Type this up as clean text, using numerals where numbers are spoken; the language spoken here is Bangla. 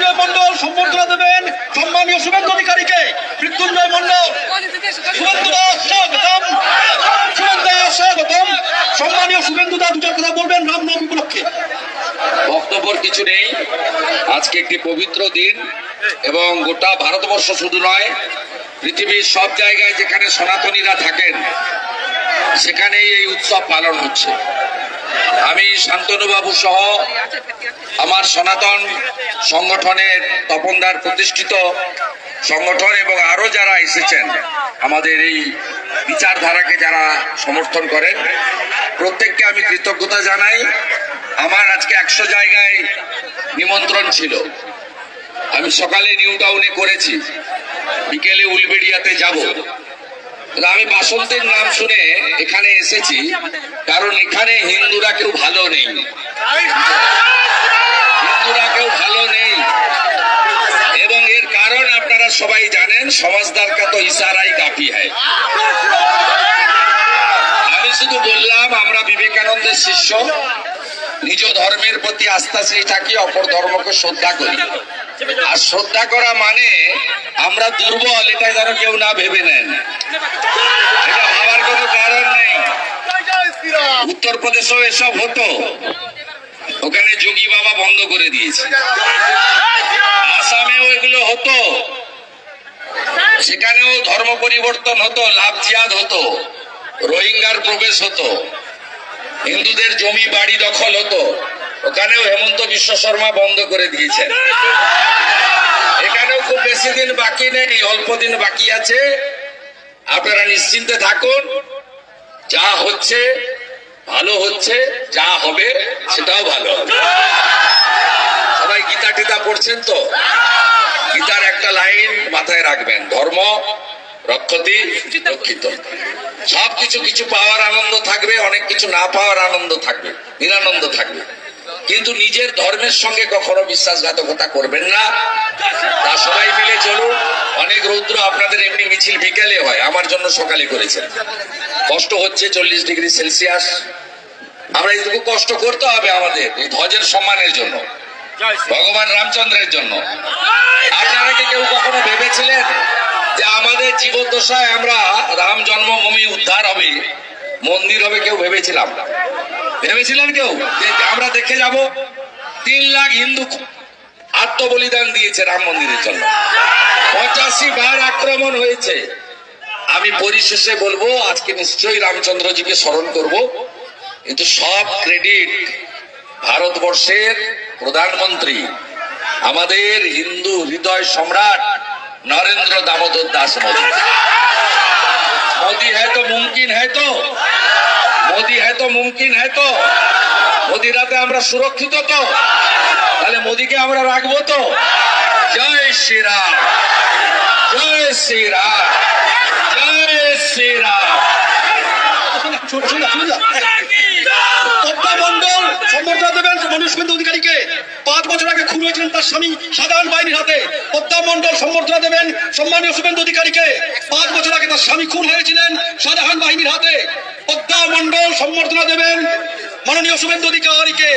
মৃত্যুঞ্জয় মন্ডল সম্বর্ধনা দেবেন সম্মানীয় শুভেন্দু অধিকারীকে। মৃত্যুঞ্জয় মন্ডল, শুভেন্দু দাস স্বাগতম, শুভেন্দু দাস স্বাগতম। সম্মানীয় শুভেন্দু দাস দুটো কথা বলবেন রামনবমী উপলক্ষে। বক্তব্যের কিছু নেই। আজকে একটি পবিত্র দিন এবং গোটা ভারতবর্ষ শুধু নয়, পৃথিবীর সব জায়গায় যেখানে সনাতনীরা থাকেন সেখানেই এই উৎসব পালন হচ্ছে। আমি শান্তনুবাবু সহ আমার সনাতন সংগঠনের তপনদার প্রতিষ্ঠিত সংগঠন এবং আরো যারা এসেছেন আমাদের এই বিচারধারাকে যারা সমর্থন করেন প্রত্যেককে আমি কৃতজ্ঞতা জানাই। আমার আজকে 100 জায়গায় নিমন্ত্রণ ছিল। আমি সকালে নিউ টাউনে করেছি, বিকেলে উলবেড়িয়াতে যাব। আমি বাসন্তের নাম শুনে এখানে এসেছি কারণ এখানে হিন্দুরা কেউ ভালো নেই, হিন্দুরা কেউ ভালো নেই। এবং এর কারণ আপনারা সবাই জানেন, সমাজদার কা তো ইশারাই কাফি হয়। আমি শুধু বললাম আমরা বিবেকানন্দের শিষ্য, নিজ ধর্মের প্রতি আস্থাশীল থাকি, অপর ধর্মকে শ্রদ্ধা করি। আর শ্রদ্ধা করা মানে আমরা দুর্বল এটা যেন কেউ না ভেবে নেন, এটা ভাবার কোনো কারণ নেই। উত্তরপ্রদেশেও এসব হতো, ওখানে যোগী বাবা বন্ধ করে দিয়েছে। আসামেও এগুলো হতো, সেখানেও ধর্ম পরিবর্তন হতো, লাভ জিহাদ হতো, রোহিঙ্গার প্রবেশ হতো, হিন্দুদের জমি বাড়ি দখল হতো, ওখানেও হেমন্ত বিশ্ব শর্মা বন্ধ করে দিয়েছেন। এখানেও খুব বেশি দিন বাকি নেই, অল্প দিন বাকি আছে। আপনারা নিশ্চিন্তে থাকুন, যা হচ্ছে ভালো হচ্ছে, যা হবে সেটাও ভালো হবে। সবাই গীতা টিতা পড়ছেন তো? গীতার একটা লাইন মাথায় রাখবেন, ধর্ম রক্ষতি রক্ষিত। সবকিছু কিছু পাওয়ার আনন্দ থাকবে, অনেক কিছু না পাওয়ার আনন্দ থাকবে, নিরানন্দ থাকবে, কিন্তু নিজের ধর্মের সঙ্গে কখনো বিশ্বাসঘাতকতা করবেন না। তা সবাই মিলে চলুন। অনেক রৌদ্র আপনাদের এমনি মিছিল বিকেলে হয়, আমার জন্য সকালে করেছেন। কষ্ট হচ্ছে 40 ডিগ্রি সেলসিয়াস, আমরা এইটুকু কষ্ট করতে হবে আমাদের এই ধ্বজের সম্মানের জন্য, ভগবান রামচন্দ্রের জন্য। আপনারা কি কেউ কখনো ভেবেছিলেন যে আমাদের জীবদ্দশায় আমরা রাম জন্মভূমি উদ্ধার হবে, মন্দির হবে? কেউ ভেবেছিলাম? ভেবেছিলেন কেউ যে আমরা দেখে যাব? 3 লাখ হিন্দু আত্মবলিদান দিয়েছে রাম মন্দিরের জন্য, 85 বার আক্রমণ হয়েছে। আমি পরিশেষে বলবো আজকে নিশ্চয়ই রামচন্দ্রজিকে স্মরণ করব, কিন্তু সব ক্রেডিট ভারতবর্ষের প্রধানমন্ত্রী, আমাদের হিন্দু হৃদয় সম্রাট নরেন্দ্র দামোদর দাস মোদী। मोदी है तो मुमकिन है तो, मोदी है तो मुमकिन है तो, मोदी রাতে আমরা সুরক্ষিত তো? তাহলে মোদীকে আমরা রাখবো তো? জয় শ্রীরাম, জয় শ্রীরাম, জয় শ্রীরাম। পদ্মা মন্ডল সম্বর্ধনা দেবেন সম্মানীয় শুভেন্দু অধিকারীকে। 5 বছর আগে খুন হয়েছিলেন তার স্বামী সাধারণ বাহিনীর হাতে। পদ্মা মন্ডল সম্বর্ধনা দেবেন সম্মানীয় শুভেন্দু অধিকারীকে। 5 বছর আগে তার স্বামী খুন হয়েছিলেন সাধারণ বাহিনীর হাতে। পদ্মা মন্ডল সম্বর্ধনা দেবেন মাননীয় শুভেন্দু অধিকারীকে।